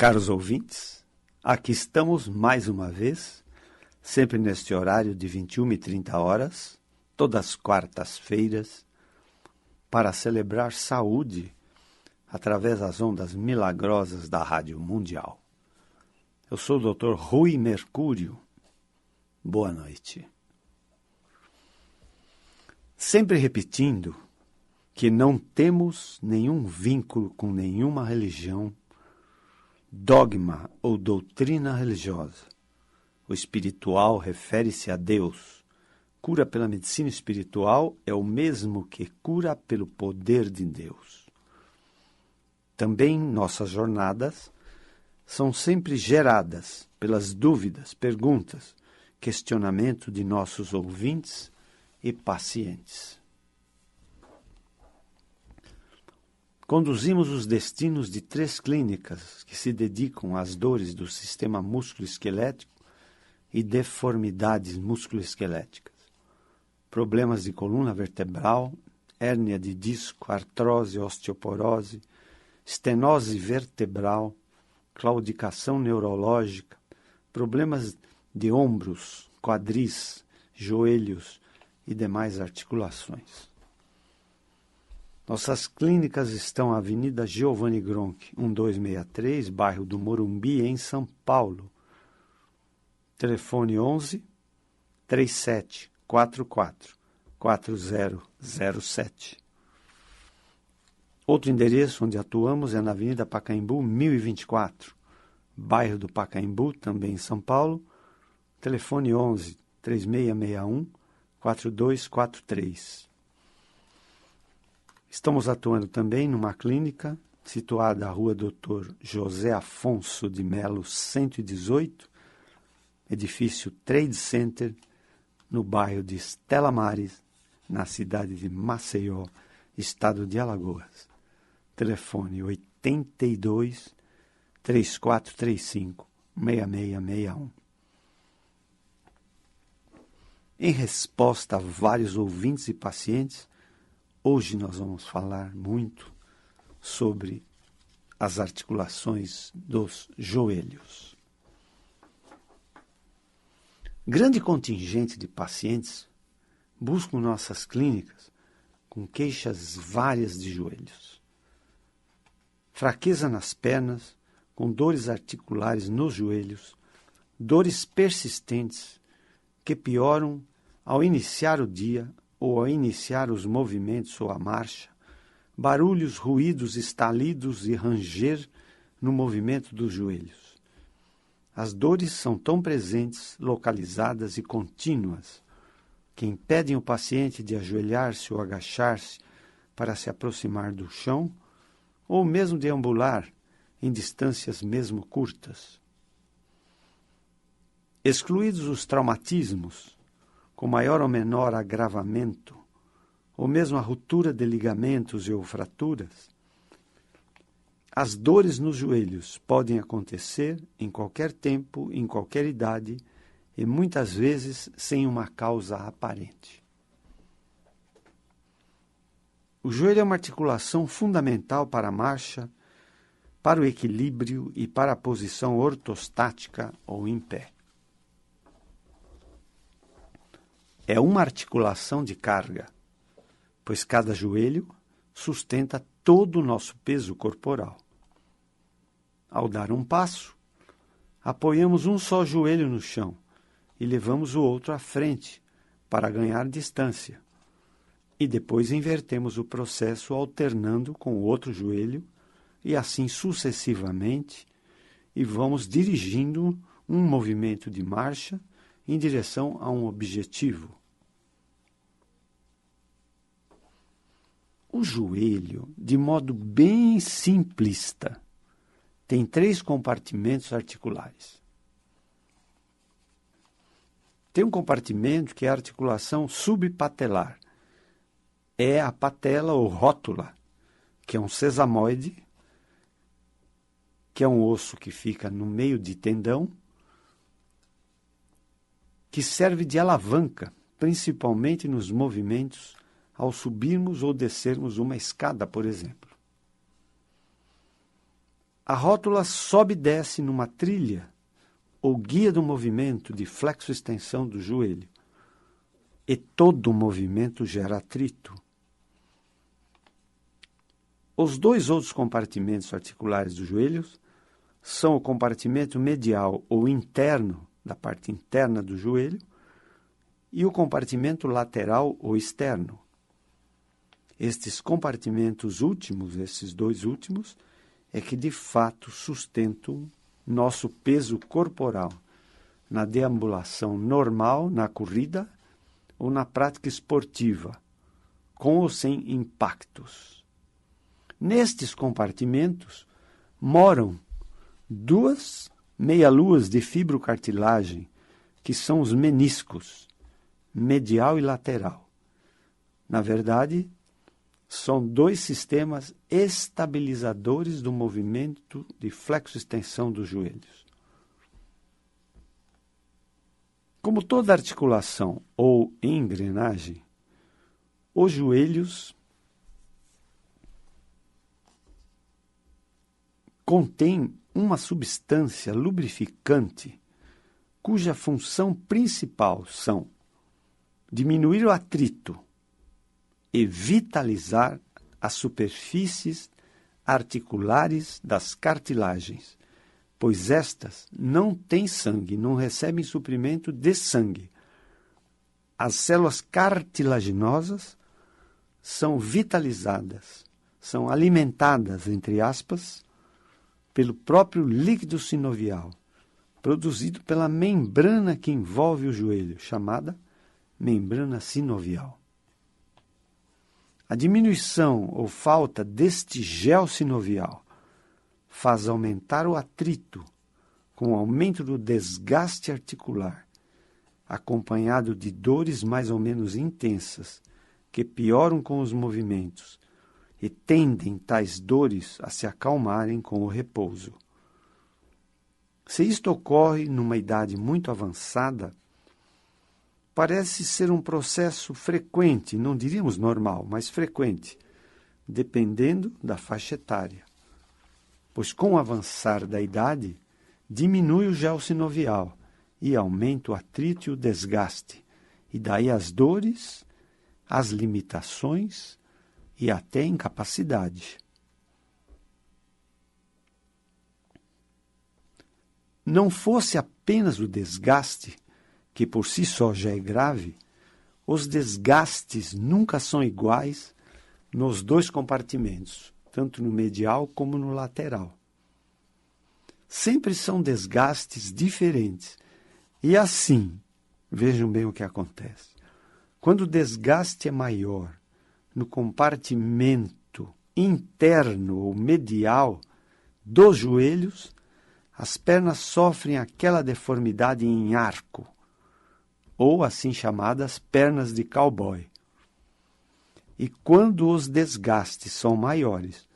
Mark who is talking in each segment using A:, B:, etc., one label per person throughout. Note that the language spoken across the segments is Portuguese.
A: Caros ouvintes, aqui estamos mais uma vez, sempre neste horário de 21h30, todas as quartas-feiras, para celebrar saúde através das ondas milagrosas da Rádio Mundial. Eu sou o Dr. Rui Mercúrio. Boa noite. Sempre repetindo que não temos nenhum vínculo com nenhuma religião, dogma ou doutrina religiosa. O espiritual refere-se a Deus. Cura pela medicina espiritual é o mesmo que cura pelo poder de Deus. Também nossas jornadas são sempre geradas pelas dúvidas, perguntas, questionamento de nossos ouvintes e pacientes. Conduzimos os destinos de 3 clínicas que se dedicam às dores do sistema músculo-esquelético e deformidades músculo-esqueléticas, problemas de coluna vertebral, hérnia de disco, artrose, osteoporose, estenose vertebral, claudicação neurológica, problemas de ombros, quadris, joelhos e demais articulações. Nossas clínicas estão na Avenida Giovanni Gronchi, 1263, bairro do Morumbi, em São Paulo. Telefone 11 3744 4007. Outro endereço onde atuamos é na Avenida Pacaembu, 1024, bairro do Pacaembu, também em São Paulo. Telefone 11 3661 4243. Estamos atuando também numa clínica situada na rua Dr. José Afonso de Melo, 118, edifício Trade Center, no bairro de Stella Maris, na cidade de Maceió, estado de Alagoas. Telefone 82 3435 6661. Em resposta a vários ouvintes e pacientes, hoje nós vamos falar muito sobre as articulações dos joelhos. Grande contingente de pacientes buscam nossas clínicas com queixas várias de joelhos. Fraqueza nas pernas, com dores articulares nos joelhos, dores persistentes que pioram ao iniciar o dia ou ao iniciar os movimentos ou a marcha, barulhos, ruídos, estalidos e ranger no movimento dos joelhos. As dores são tão presentes, localizadas e contínuas, que impedem o paciente de ajoelhar-se ou agachar-se para se aproximar do chão, ou mesmo deambular em distâncias mesmo curtas. Excluídos os traumatismos, com maior ou menor agravamento, ou mesmo a ruptura de ligamentos ou fraturas, as dores nos joelhos podem acontecer em qualquer tempo, em qualquer idade, e muitas vezes sem uma causa aparente. O joelho é uma articulação fundamental para a marcha, para o equilíbrio e para a posição ortostática ou em pé. É uma articulação de carga, pois cada joelho sustenta todo o nosso peso corporal. Ao dar um passo, apoiamos um só joelho no chão e levamos o outro à frente para ganhar distância. E depois invertemos o processo alternando com o outro joelho e assim sucessivamente, e vamos dirigindo um movimento de marcha em direção a um objetivo. O joelho, de modo bem simplista, tem 3 compartimentos articulares. Tem um compartimento que é a articulação subpatelar. É a patela ou rótula, que é um sesamoide, que é um osso que fica no meio de tendão, que serve de alavanca, principalmente nos movimentos ao subirmos ou descermos uma escada, por exemplo. A rótula sobe e desce numa trilha ou guia do movimento de flexo-extensão do joelho. E todo o movimento gera atrito. Os dois outros compartimentos articulares dos joelhos são o compartimento medial ou interno, da parte interna do joelho, e o compartimento lateral ou externo. Estes compartimentos últimos, esses dois últimos, é que de fato sustentam nosso peso corporal na deambulação normal, na corrida ou na prática esportiva, com ou sem impactos. Nestes compartimentos moram duas meia-luas de fibrocartilagem, que são os meniscos, medial e lateral. Na verdade, são dois sistemas estabilizadores do movimento de flexo-extensão dos joelhos. Como toda articulação ou engrenagem, os joelhos contêm uma substância lubrificante cuja função principal são diminuir o atrito e vitalizar as superfícies articulares das cartilagens, pois estas não têm sangue, não recebem suprimento de sangue. As células cartilaginosas são vitalizadas, são alimentadas, entre aspas, pelo próprio líquido sinovial, produzido pela membrana que envolve o joelho, chamada membrana sinovial. A diminuição ou falta deste gel sinovial faz aumentar o atrito, com o aumento do desgaste articular, acompanhado de dores mais ou menos intensas, que pioram com os movimentos, e tendem tais dores a se acalmarem com o repouso. Se isto ocorre numa idade muito avançada, parece ser um processo frequente, não diríamos normal, mas frequente, dependendo da faixa etária. Pois com o avançar da idade, diminui o gel sinovial e aumenta o atrito e o desgaste, e daí as dores, as limitações e até a incapacidade. Não fosse apenas o desgaste, que por si só já é grave, os desgastes nunca são iguais nos dois compartimentos, tanto no medial como no lateral. Sempre são desgastes diferentes. E assim, vejam bem o que acontece. Quando o desgaste é maior no compartimento interno ou medial dos joelhos, as pernas sofrem aquela deformidade em arco, ou assim chamadas pernas de cowboy. E quando os desgastes são maiores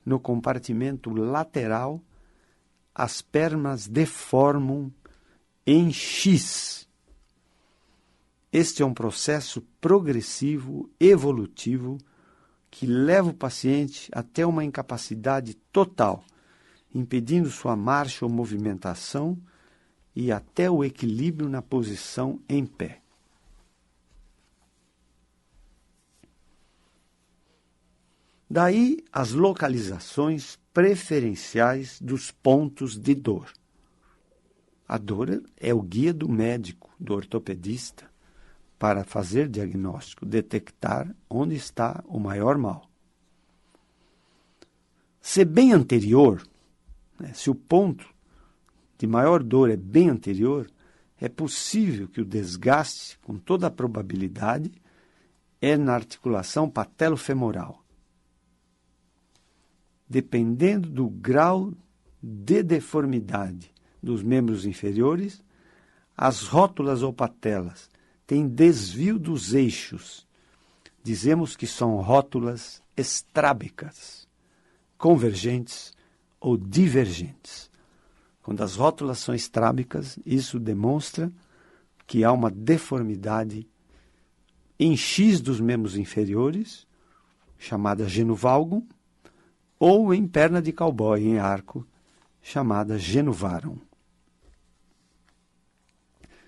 A: no compartimento lateral, as pernas deformam em X. Este é um processo progressivo, evolutivo, que leva o paciente até uma incapacidade total, impedindo sua marcha ou movimentação e até o equilíbrio na posição em pé. Daí as localizações preferenciais dos pontos de dor. A dor é o guia do médico, do ortopedista, para fazer diagnóstico, detectar onde está o maior mal. Se bem anterior, se o ponto de maior dor é bem anterior, é possível que o desgaste, com toda a probabilidade, é na articulação patelofemoral. Dependendo do grau de deformidade dos membros inferiores, as rótulas ou patelas têm desvio dos eixos. Dizemos que são rótulas estrábicas, convergentes ou divergentes. Quando as rótulas são estrábicas, isso demonstra que há uma deformidade em X dos membros inferiores, chamada genu valgum, ou em perna de cowboy, em arco, chamada genu varum.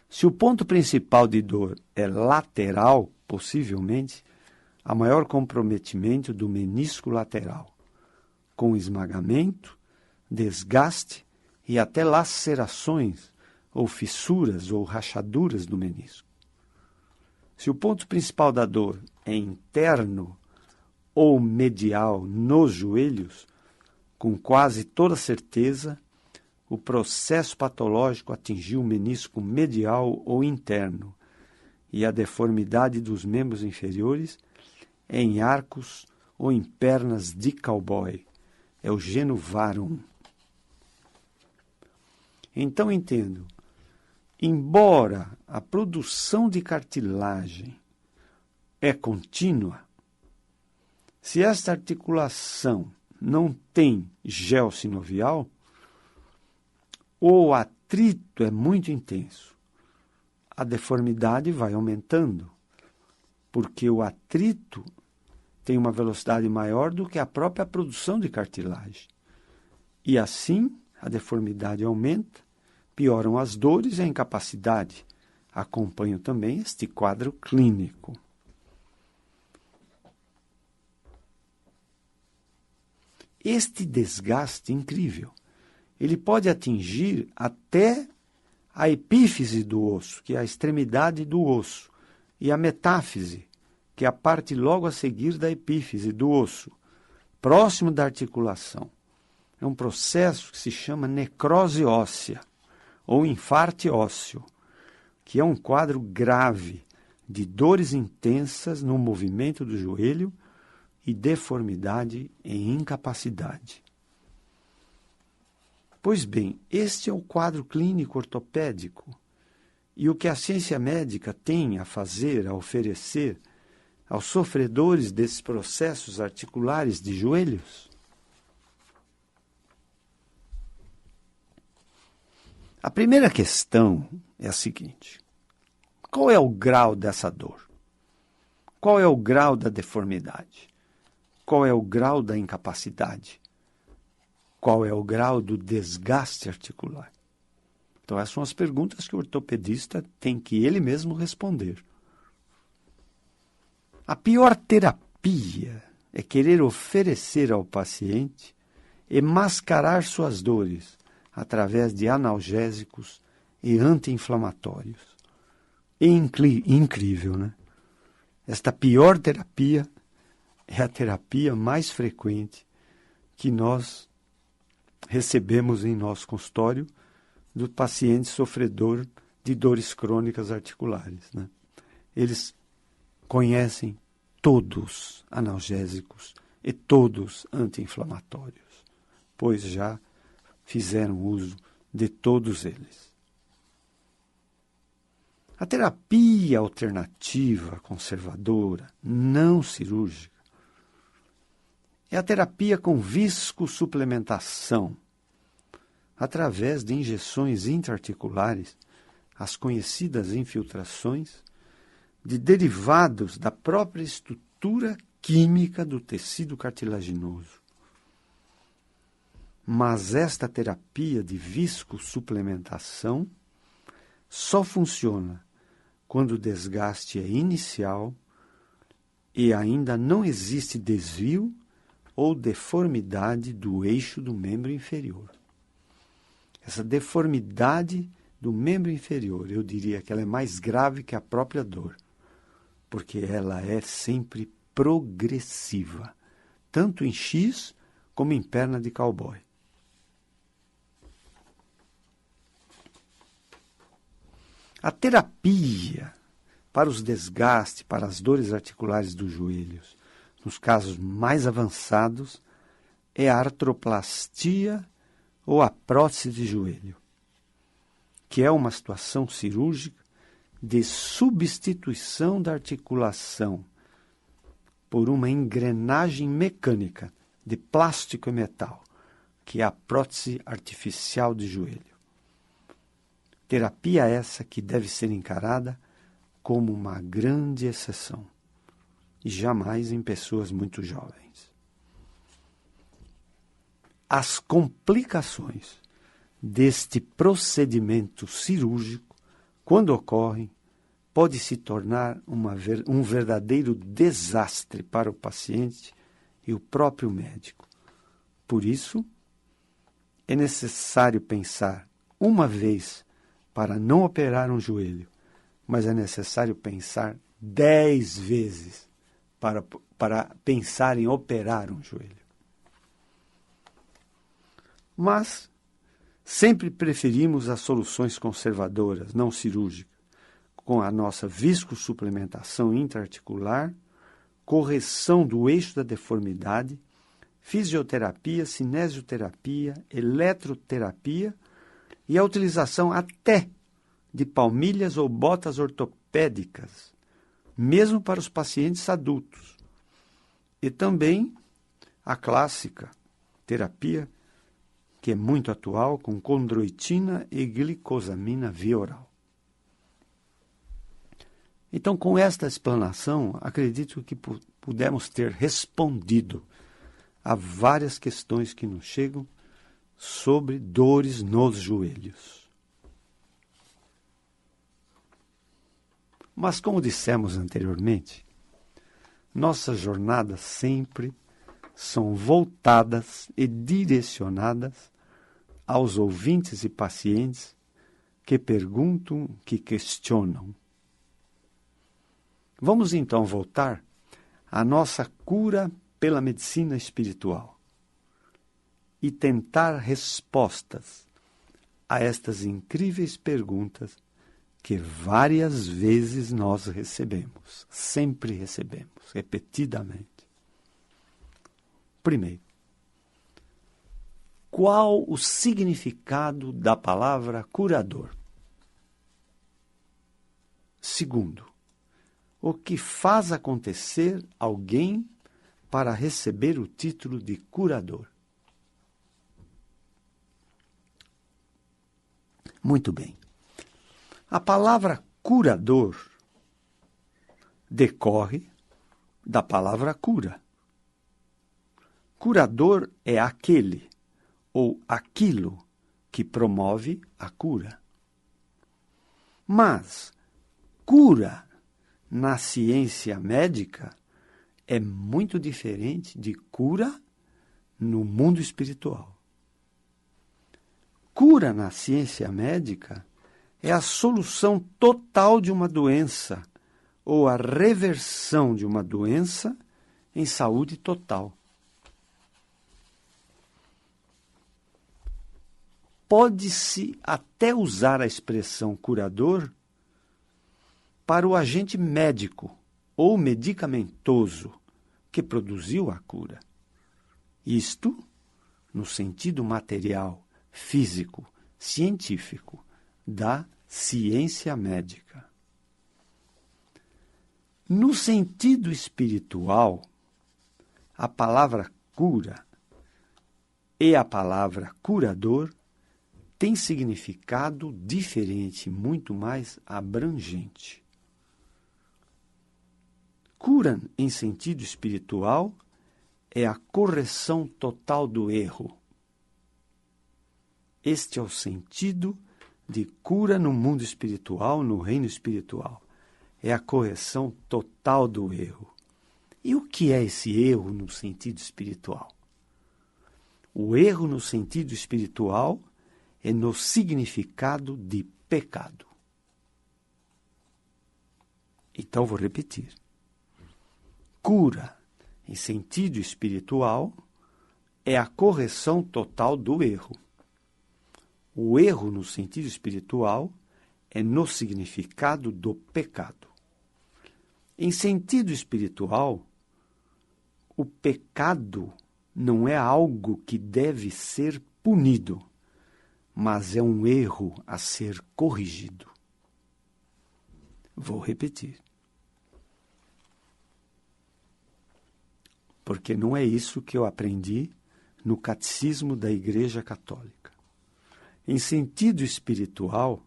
A: Se o ponto principal de dor é lateral, possivelmente, há maior comprometimento do menisco lateral, com esmagamento, desgaste e até lacerações ou fissuras ou rachaduras do menisco. Se o ponto principal da dor é interno ou medial nos joelhos, com quase toda certeza, o processo patológico atingiu o menisco medial ou interno e a deformidade dos membros inferiores é em arcos ou em pernas de cowboy. É o genu varum. Então entendo, embora a produção de cartilagem é contínua, se esta articulação não tem gel sinovial, ou o atrito é muito intenso, a deformidade vai aumentando, porque o atrito tem uma velocidade maior do que a própria produção de cartilagem. E assim, a deformidade aumenta, pioram as dores e a incapacidade. Acompanho também este quadro clínico. Este desgaste incrível, ele pode atingir até a epífise do osso, que é a extremidade do osso, e a metáfise, que é a parte logo a seguir da epífise do osso, próximo da articulação. É um processo que se chama necrose óssea, ou infarte ósseo, que é um quadro grave de dores intensas no movimento do joelho e deformidade e incapacidade. Pois bem, este é o quadro clínico ortopédico, e o que a ciência médica tem a fazer, a oferecer aos sofredores desses processos articulares de joelhos? A primeira questão é a seguinte: qual é o grau dessa dor? Qual é o grau da deformidade? Qual é o grau da incapacidade? Qual é o grau do desgaste articular? Então, essas são as perguntas que o ortopedista tem que ele mesmo responder. A pior terapia é querer oferecer ao paciente e mascarar suas dores através de analgésicos e anti-inflamatórios. É incrível, né? Esta pior terapia é a terapia mais frequente que nós recebemos em nosso consultório do paciente sofredor de dores crônicas articulares, né? Eles conhecem todos analgésicos e todos anti-inflamatórios, pois já fizeram uso de todos eles. A terapia alternativa, conservadora, não cirúrgica, é a terapia com viscosuplementação, através de injeções intraarticulares, as conhecidas infiltrações, de derivados da própria estrutura química do tecido cartilaginoso. Mas esta terapia de viscosuplementação só funciona quando o desgaste é inicial e ainda não existe desvio ou deformidade do eixo do membro inferior. Essa deformidade do membro inferior, eu diria que ela é mais grave que a própria dor, porque ela é sempre progressiva, tanto em X como em perna de cowboy. A terapia para os desgastes, para as dores articulares dos joelhos, nos casos mais avançados, é a artroplastia ou a prótese de joelho, que é uma situação cirúrgica de substituição da articulação por uma engrenagem mecânica de plástico e metal, que é a prótese artificial de joelho. Terapia essa que deve ser encarada como uma grande exceção, e jamais em pessoas muito jovens. As complicações deste procedimento cirúrgico, quando ocorre, pode se tornar um verdadeiro desastre para o paciente e o próprio médico. Por isso, é necessário pensar uma vez para não operar um joelho, mas é necessário pensar 10 vezes para pensar em operar um joelho. Mas sempre preferimos as soluções conservadoras, não cirúrgicas, com a nossa viscosuplementação intraarticular, correção do eixo da deformidade, fisioterapia, cinesioterapia, eletroterapia e a utilização até de palmilhas ou botas ortopédicas, mesmo para os pacientes adultos. E também a clássica terapia, que é muito atual, com condroitina e glicosamina via oral. Então, com esta explanação, acredito que pudemos ter respondido a várias questões que nos chegam sobre dores nos joelhos. Mas, como dissemos anteriormente, nossas jornadas sempre são voltadas e direcionadas aos ouvintes e pacientes que perguntam, que questionam. Vamos então voltar à nossa cura pela medicina espiritual e tentar respostas a estas incríveis perguntas que várias vezes nós recebemos, sempre recebemos, repetidamente. Primeiro, qual o significado da palavra curador? Segundo, o que faz acontecer alguém para receber o título de curador? Muito bem. A palavra curador decorre da palavra cura. Curador é aquele ou aquilo que promove a cura. Mas cura na ciência médica é muito diferente de cura no mundo espiritual. Cura na ciência médica é a solução total de uma doença ou a reversão de uma doença em saúde total. Pode-se até usar a expressão curador para o agente médico ou medicamentoso que produziu a cura. Isto no sentido material, físico, científico da ciência médica. No sentido espiritual, a palavra cura e a palavra curador têm significado diferente, muito mais abrangente. Cura, em sentido espiritual, é a correção total do erro. Este é o sentido de cura no mundo espiritual, no reino espiritual. É a correção total do erro. E o que é esse erro no sentido espiritual? O erro no sentido espiritual é no significado de pecado. Então, vou repetir. Cura, em sentido espiritual, é a correção total do erro. O erro, no sentido espiritual, é no significado do pecado. Em sentido espiritual, o pecado não é algo que deve ser punido, mas é um erro a ser corrigido. Vou repetir. Porque não é isso que eu aprendi no Catecismo da Igreja Católica. Em sentido espiritual,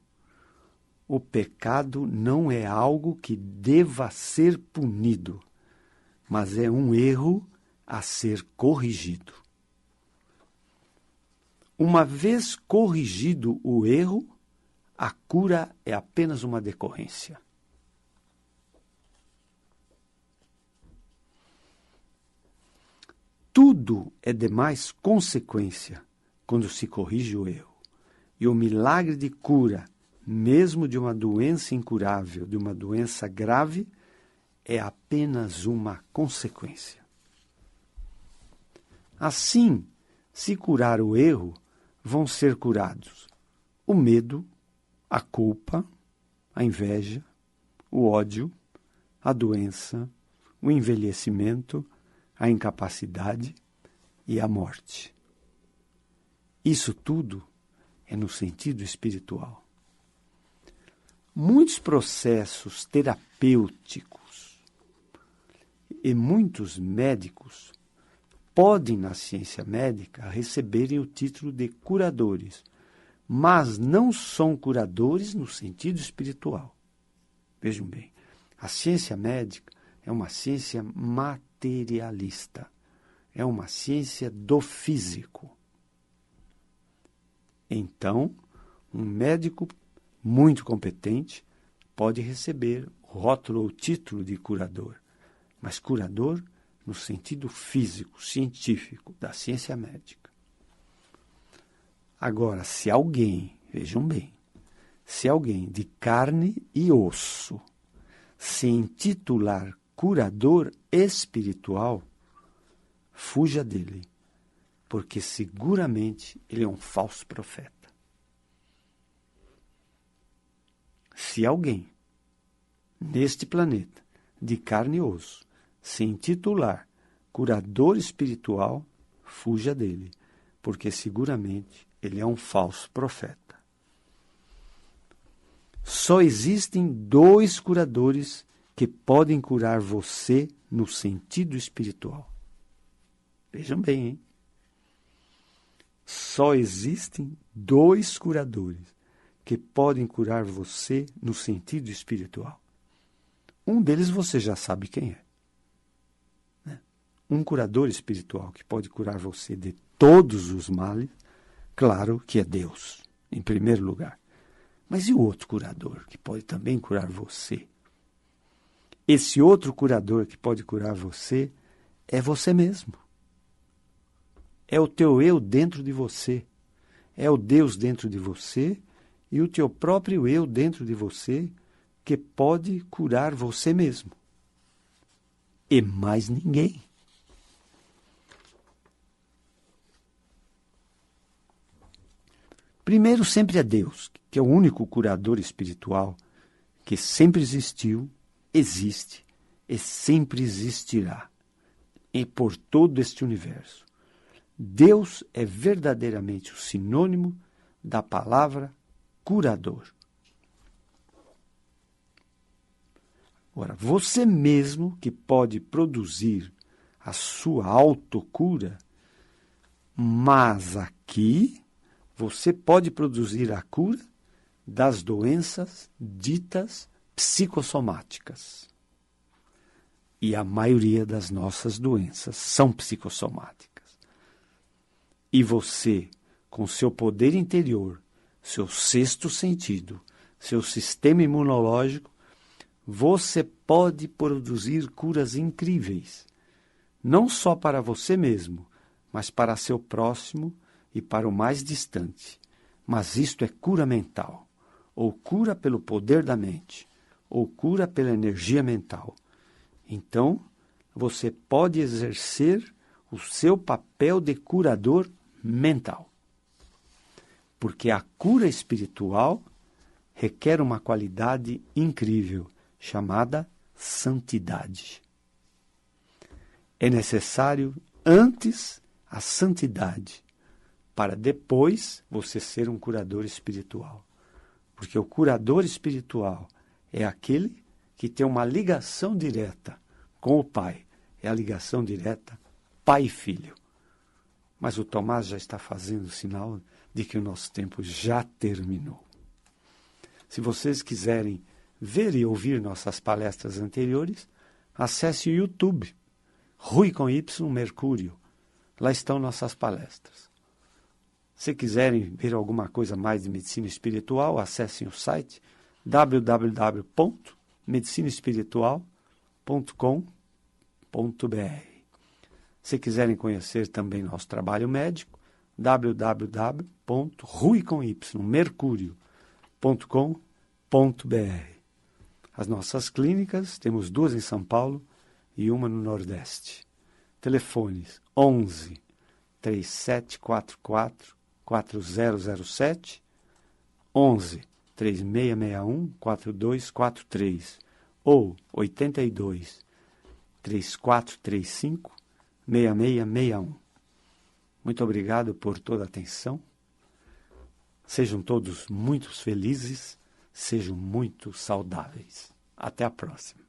A: o pecado não é algo que deva ser punido, mas é um erro a ser corrigido. Uma vez corrigido o erro, a cura é apenas uma decorrência. Tudo é demais consequência quando se corrige o erro. E o milagre de cura, mesmo de uma doença incurável, de uma doença grave, é apenas uma consequência. Assim, se curar o erro, vão ser curados o medo, a culpa, a inveja, o ódio, a doença, o envelhecimento, a incapacidade e a morte. Isso tudo é no sentido espiritual. Muitos processos terapêuticos e muitos médicos podem, na ciência médica, receberem o título de curadores, mas não são curadores no sentido espiritual. Vejam bem, a ciência médica é uma ciência materialista, é uma ciência do físico. Então, um médico muito competente pode receber o rótulo ou título de curador, mas curador no sentido físico, científico, da ciência médica. Agora, se alguém, vejam bem, se alguém de carne e osso se intitular curador espiritual, fuja dele, porque seguramente ele é um falso profeta. Se alguém neste planeta de carne e osso se intitular curador espiritual, fuja dele, porque seguramente ele é um falso profeta. Só existem 2 curadores que podem curar você no sentido espiritual. Vejam bem, hein? Só existem 2 curadores que podem curar você no sentido espiritual. Um deles você já sabe quem é. Um curador espiritual que pode curar você de todos os males, claro que é Deus, em primeiro lugar. Mas e o outro curador que pode também curar você? Esse outro curador que pode curar você é você mesmo. É o teu eu dentro de você. É o Deus dentro de você e o teu próprio eu dentro de você que pode curar você mesmo. E mais ninguém. Primeiro, sempre é Deus, que é o único curador espiritual que sempre existiu, existe e sempre existirá e por todo este universo. Deus é verdadeiramente o sinônimo da palavra curador. Agora, você mesmo que pode produzir a sua autocura, mas aqui você pode produzir a cura das doenças ditas psicossomáticas. E a maioria das nossas doenças são psicossomáticas. E você, com seu poder interior, seu sexto sentido, seu sistema imunológico, você pode produzir curas incríveis, não só para você mesmo, mas para seu próximo e para o mais distante. Mas isto é cura mental, ou cura pelo poder da mente, ou cura pela energia mental. Então, você pode exercer o seu papel de curador mental. Porque a cura espiritual requer uma qualidade incrível, chamada santidade. É necessário antes a santidade, para depois você ser um curador espiritual. Porque o curador espiritual é aquele que tem uma ligação direta com o Pai. É a ligação direta pai e filho. Mas o Tomás já está fazendo sinal de que o nosso tempo já terminou. Se vocês quiserem ver e ouvir nossas palestras anteriores, acesse o YouTube, Rui com Y Mercúrio. Lá estão nossas palestras. Se quiserem ver alguma coisa mais de medicina espiritual, acessem o site www.medicinaespiritual.com.br. Se quiserem conhecer também nosso trabalho médico, www.mercurio.com.br. As nossas clínicas, temos 2 em São Paulo e uma no Nordeste. Telefones 11 3744 4007, 11 3661 4243 ou 82 3435 6661. Muito obrigado por toda a atenção. Sejam todos muito felizes, sejam muito saudáveis. Até a próxima.